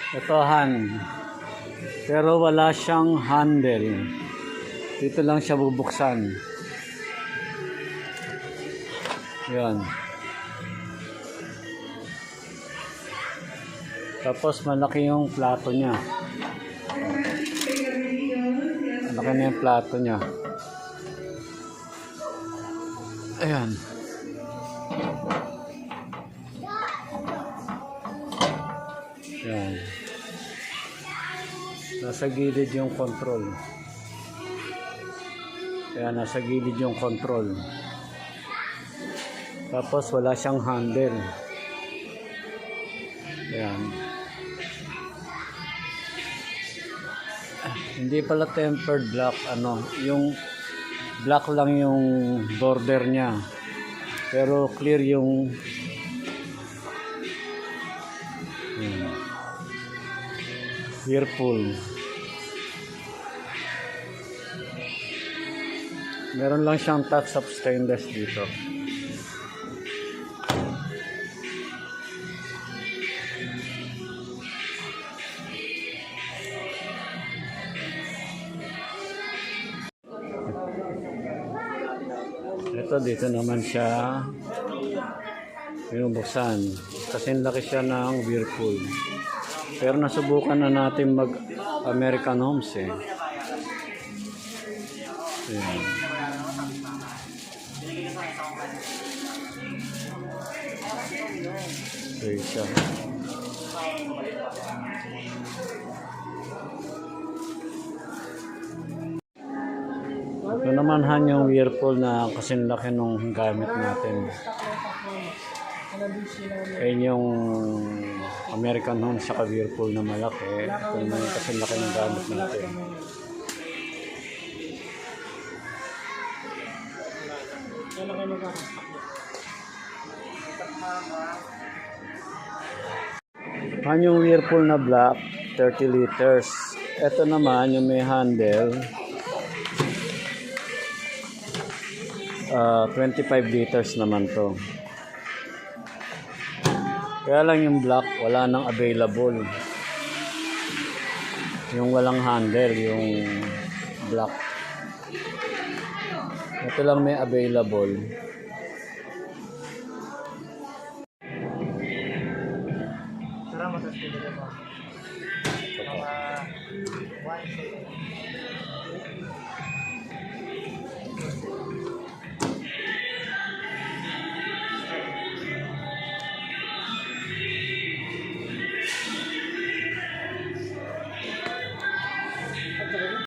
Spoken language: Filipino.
Ito hand. Pero wala siyang handle. Dito lang siya bubuksan. Yan. Tapos malaki yung plato niya. Malaki na yung plato niya. Ayan. Ayan. Nasa gilid yung control. Ayan, nasa gilid yung control. Tapos wala siyang handle. Ayan. Hindi pala tempered black, yung black lang yung border niya. Pero clear yung Whirlpool. Meron lang siyang touch of stainless dito. Ito dito naman siya binubuksan kasi laki siya ng Whirlpool. Pero nasubukan na natin mag American Homes eh. Ayan. Okay siya. Ito naman yung Whirlpool na kasing laki nung gamit natin. Ayun yung American Home sa Whirlpool na malaki. Ito naman yung kasing laki ng gamit natin. Yung Whirlpool na black, 30 liters. Ito naman yung may handle. 25 liters naman to. Kaya lang yung black wala nang available. Yung walang handle, yung black. Ito lang may available.